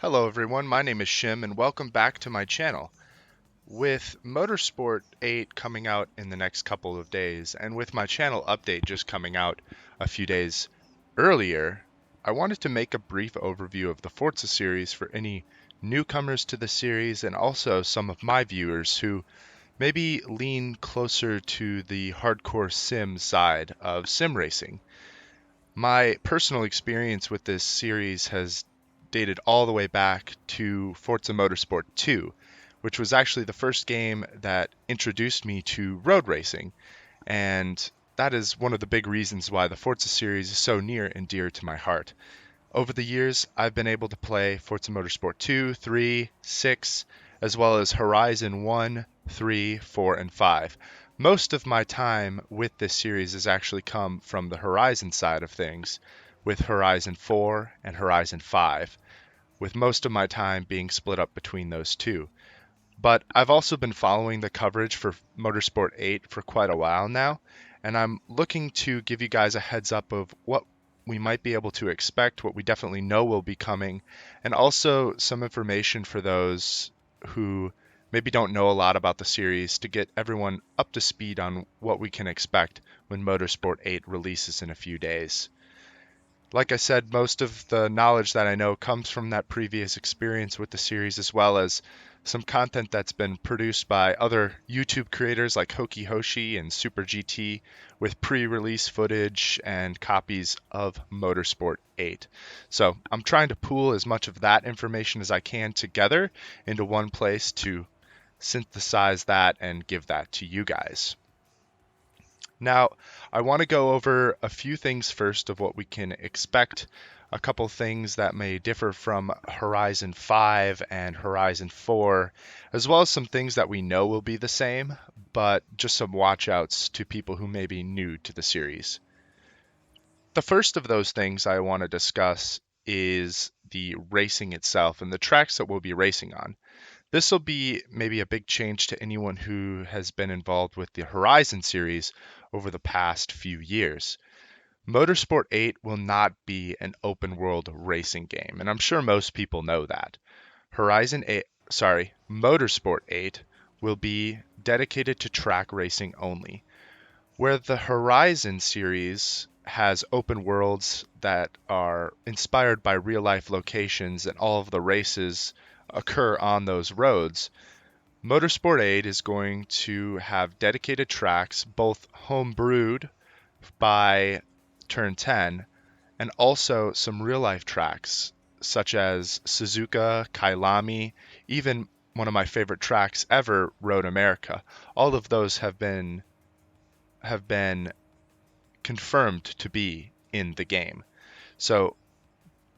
Hello everyone, my name is Shim and welcome back to my channel. With Motorsport 8 coming out in the next couple of days, and with my channel update just coming out a few days earlier, I wanted to make a brief overview of the Forza series for any newcomers to the series and also some of my viewers who maybe lean closer to the hardcore sim side of sim racing. My personal experience with this series has dated all the way back to Forza Motorsport 2, which was actually the first game that introduced me to road racing, and that is one of the big reasons why the Forza series is so near and dear to my heart. Over the years, I've been able to play Forza Motorsport 2, 3, 6, as well as Horizon 1, 3, 4, and 5. Most of my time with this series has actually come from the Horizon side of things, with Horizon 4 and Horizon 5, with most of my time being split up between those two. But I've also been following the coverage for Motorsport 8 for quite a while now, and I'm looking to give you guys a heads up of what we might be able to expect, what we definitely know will be coming, and also some information for those who maybe don't know a lot about the series to get everyone up to speed on what we can expect when Motorsport 8 releases in a few days. Like I said, most of the knowledge that I know comes from that previous experience with the series, as well as some content that's been produced by other YouTube creators like Hoki Hoshi and Super GT with pre-release footage and copies of Motorsport 8. So I'm trying to pool as much of that information as I can together into one place to synthesize that and give that to you guys. Now, I want to go over a few things first of what we can expect, a couple things that may differ from Horizon 5 and Horizon 4, as well as some things that we know will be the same, but just some watchouts to people who may be new to the series. The first of those things I want to discuss is the racing itself and the tracks that we'll be racing on. This will be maybe a big change to anyone who has been involved with the Horizon series over the past few years. Motorsport 8 will not be an open world racing game, and I'm sure most people know that. Motorsport 8 will be dedicated to track racing only. Where the Horizon series has open worlds that are inspired by real life locations and all of the races occur on those roads, Motorsport 8 is going to have dedicated tracks, both home brewed by Turn 10 and also some real life tracks such as Suzuka, Kailami, even one of my favorite tracks ever, Road America. All of those have been confirmed to be in the game. So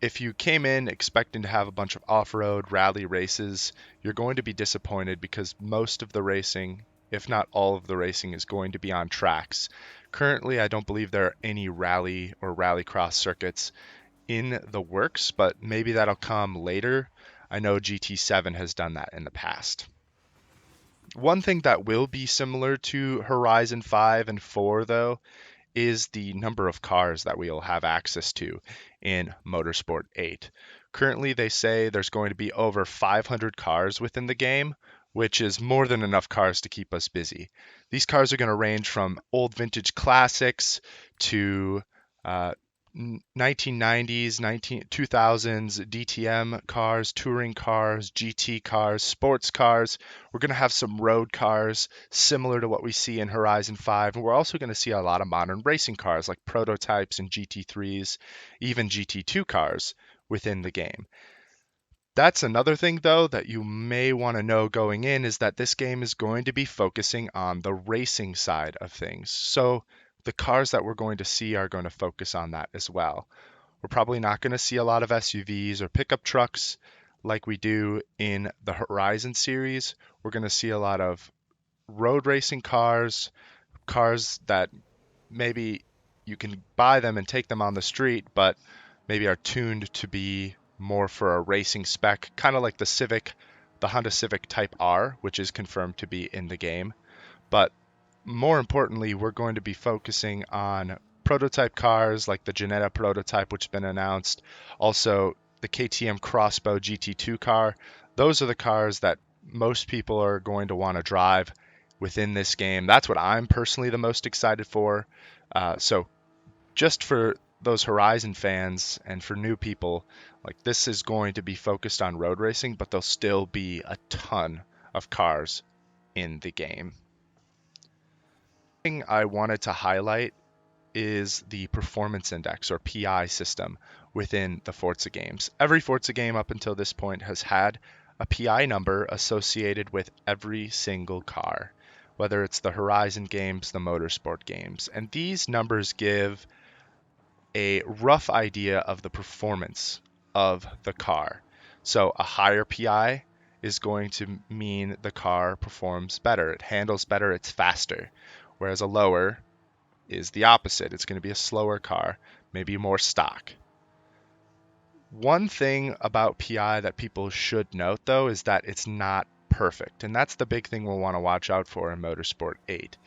if you came in expecting to have a bunch of off-road rally races, you're going to be disappointed because most of the racing, if not all of the racing, is going to be on tracks. Currently, I don't believe there are any rally or rallycross circuits in the works, but maybe that'll come later. I know GT7 has done that in the past. One thing that will be similar to Horizon 5 and 4, though, is the number of cars that we'll have access to in Motorsport 8. Currently, they say there's going to be over 500 cars within the game, which is more than enough cars to keep us busy. These cars are going to range from old vintage classics to 1990s, 2000s DTM cars, touring cars, GT cars, sports cars. We're going to have some road cars similar to what we see in Horizon 5. And we're also going to see a lot of modern racing cars like prototypes and GT3s, even GT2 cars within the game. That's another thing, though, that you may want to know going in is that this game is going to be focusing on the racing side of things. So the cars that we're going to see are going to focus on that as well. We're probably not going to see a lot of SUVs or pickup trucks like we do in the Horizon series. We're going to see a lot of road racing cars, cars that maybe you can buy them and take them on the street, but maybe are tuned to be more for a racing spec, kind of like the Honda Civic Type R, which is confirmed to be in the game. But more importantly, we're going to be focusing on prototype cars like the Ginetta prototype, which has been announced. Also, the KTM Crossbow GT2 car. Those are the cars that most people are going to want to drive within this game. That's what I'm personally the most excited for. So just for those Horizon fans and for new people, like this is going to be focused on road racing, but there'll still be a ton of cars in the game. The thing I wanted to highlight is the performance index or PI system within the Forza games. Every Forza game up until this point has had a PI number associated with every single car, whether it's the Horizon games, the Motorsport games. And these numbers give a rough idea of the performance of the car. So a higher PI is going to mean the car performs better, it handles better, it's faster, whereas a lower is the opposite. It's going to be a slower car, maybe more stock. One thing about PI that people should note, though, is that it's not perfect, and that's the big thing we'll want to watch out for in Motorsport 8.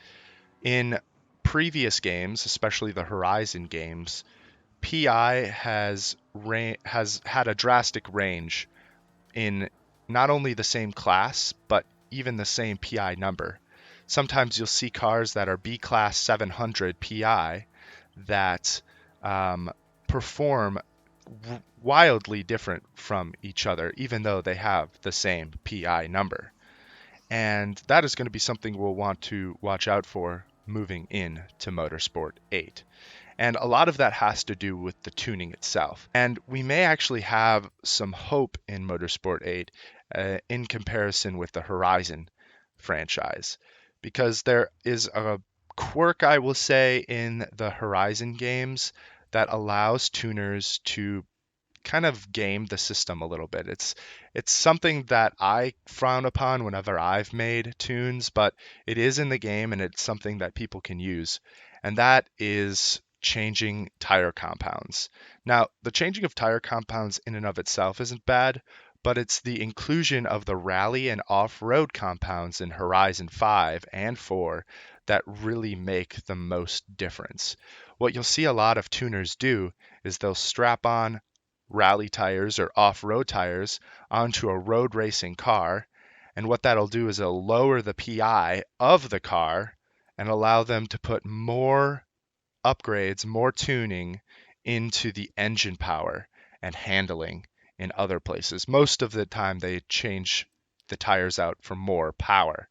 In previous games, especially the Horizon games, PI has had a drastic range in not only the same class, but even the same PI number. Sometimes you'll see cars that are B-Class 700 PI that perform wildly different from each other, even though they have the same PI number. And that is going to be something we'll want to watch out for moving into Motorsport 8. And a lot of that has to do with the tuning itself. And we may actually have some hope in Motorsport 8 in comparison with the Horizon franchise, because there is a quirk, I will say, in the Horizon games that allows tuners to kind of game the system a little bit. It's something that I frown upon whenever I've made tunes, but it is in the game and it's something that people can use. And that is changing tire compounds. Now, the changing of tire compounds in and of itself isn't bad, but it's the inclusion of the rally and off-road compounds in Horizon 5 and 4 that really make the most difference. What you'll see a lot of tuners do is they'll strap on rally tires or off-road tires onto a road racing car, and what that'll do is it'll lower the PI of the car and allow them to put more upgrades, more tuning into the engine power and handling in other places. Most of the time they change the tires out for more power.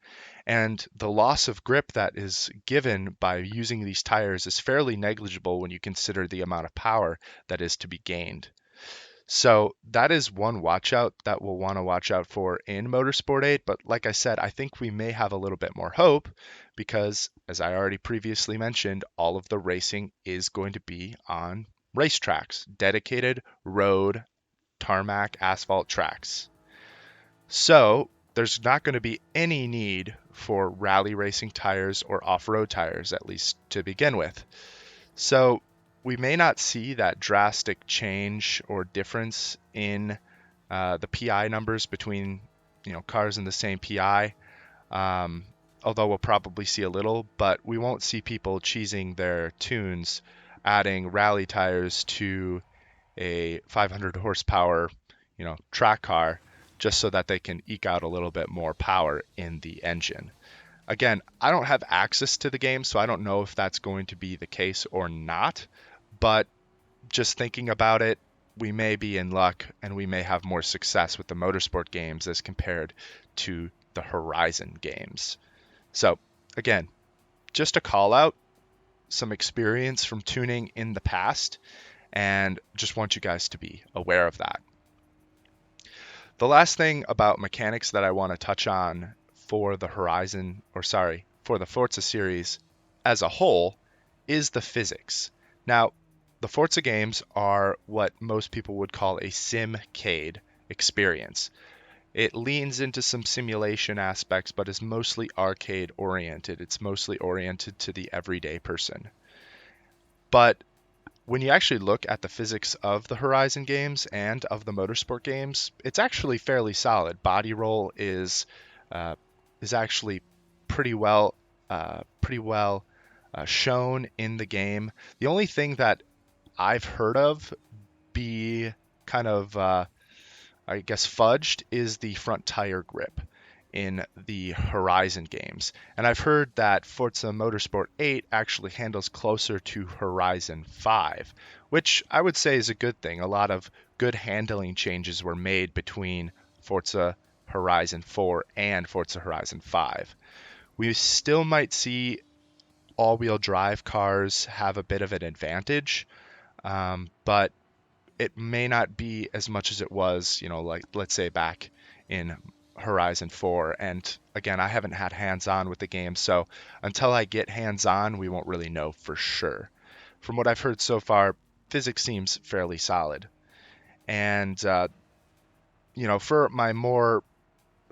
And the loss of grip that is given by using these tires is fairly negligible when you consider the amount of power that is to be gained. So that is one watch out that we'll want to watch out for in Motorsport 8. But like I said, I think we may have a little bit more hope because, as I already previously mentioned, all of the racing is going to be on racetracks, dedicated road, tarmac, asphalt tracks. So there's not going to be any need for rally racing tires or off-road tires, at least to begin with. So we may not see that drastic change or difference in the PI numbers between cars in the same PI, although we'll probably see a little, but we won't see people cheesing their tunes, adding rally tires to a 500 horsepower track car just so that they can eke out a little bit more power in the engine. Again, I don't have access to the game, so I don't know if that's going to be the case or not. But just thinking about it, we may be in luck and we may have more success with the Motorsport games as compared to the Horizon games. So again, just a call out, some experience from tuning in the past, and just want you guys to be aware of that. The last thing about mechanics that I want to touch on for the for the Forza series as a whole is the physics. Now, the Forza games are what most people would call a simcade experience. It leans into some simulation aspects, but is mostly arcade oriented. It's mostly oriented to the everyday person. But when you actually look at the physics of the Horizon games and of the Motorsport games, it's actually fairly solid. Body roll is actually pretty well shown in the game. The only thing that I've heard of be kind of I guess fudged is the front tire grip in the Horizon games. And I've heard that Forza Motorsport 8 actually handles closer to Horizon 5, which I would say is a good thing. A lot of good handling changes were made between Forza Horizon 4 and Forza Horizon 5. We still might see all-wheel drive cars have a bit of an advantage, but it may not be as much as it was, like let's say back in Horizon 4. And again, I haven't had hands-on with the game, so until I get hands-on, we won't really know for sure. From what I've heard so far, physics seems fairly solid. And, for my more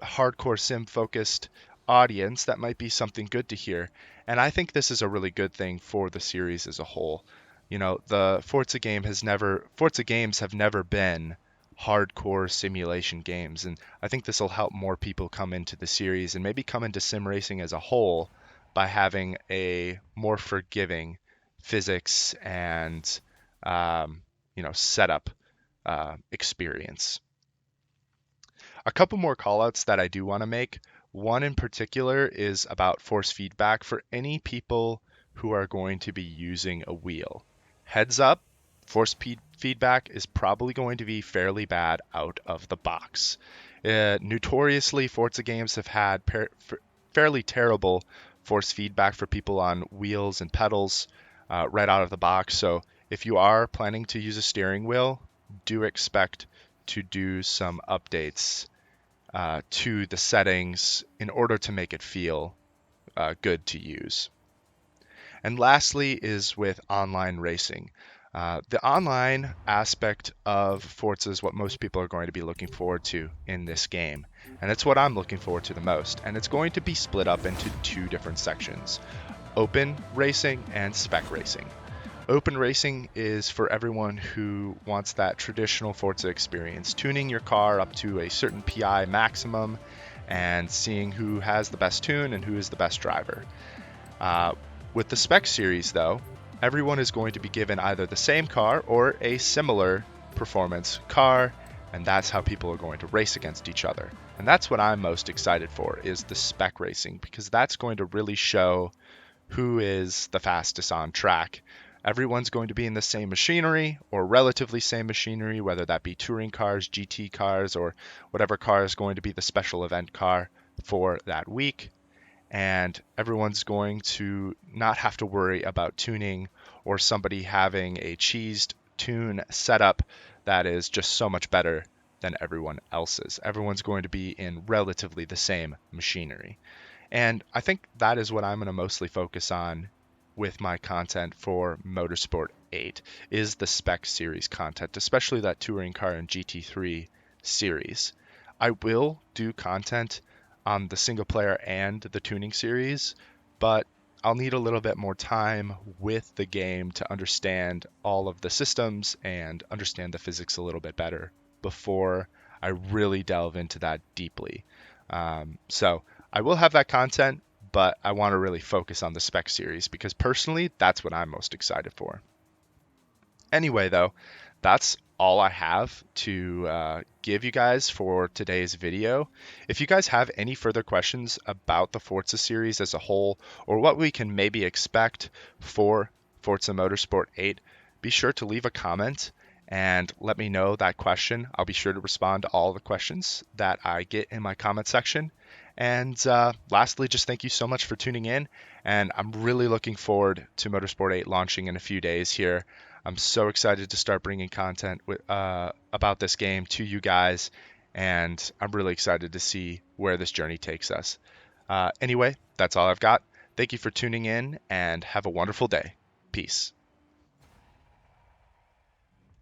hardcore sim focused audience, that might be something good to hear. And I think this is a really good thing for the series as a whole. The Forza games have never been hardcore simulation games, and I think this will help more people come into the series and maybe come into sim racing as a whole by having a more forgiving physics and setup experience. A couple more callouts that I do want to make. One in particular is about force feedback for any people who are going to be using a wheel. Heads up, feedback is probably going to be fairly bad out of the box. Notoriously, Forza games have had fairly terrible force feedback for people on wheels and pedals right out of the box. So if you are planning to use a steering wheel, do expect to do some updates to the settings in order to make it feel good to use. And lastly is with online racing. The online aspect of Forza is what most people are going to be looking forward to in this game. And it's what I'm looking forward to the most. And it's going to be split up into two different sections: open racing and spec racing. Open racing is for everyone who wants that traditional Forza experience, tuning your car up to a certain PI maximum and seeing who has the best tune and who is the best driver. With the spec series, though, everyone is going to be given either the same car or a similar performance car, and that's how people are going to race against each other. And that's what I'm most excited for, is the spec racing, because that's going to really show who is the fastest on track. Everyone's going to be in the same machinery or relatively same machinery, whether that be touring cars, GT cars, or whatever car is going to be the special event car for that week. And everyone's going to not have to worry about tuning or somebody having a cheesed tune setup that is just so much better than everyone else's. Everyone's going to be in relatively the same machinery. And I think that is what I'm going to mostly focus on with my content for Motorsport 8, is the spec series content, especially that touring car and GT3 series. I will do content on the single player and the tuning series, but I'll need a little bit more time with the game to understand all of the systems and understand the physics a little bit better before I really delve into that deeply. So I will have that content, but I want to really focus on the spec series because personally, that's what I'm most excited for. Anyway, though, that's all I have to give you guys for today's video. If you guys have any further questions about the Forza series as a whole, or what we can maybe expect for Forza Motorsport 8, be sure to leave a comment and let me know that question. I'll be sure to respond to all the questions that I get in my comment section. And lastly, just thank you so much for tuning in. And I'm really looking forward to Motorsport 8 launching in a few days here. I'm so excited to start bringing content about this game to you guys. And I'm really excited to see where this journey takes us. Anyway, that's all I've got. Thank you for tuning in and have a wonderful day. Peace.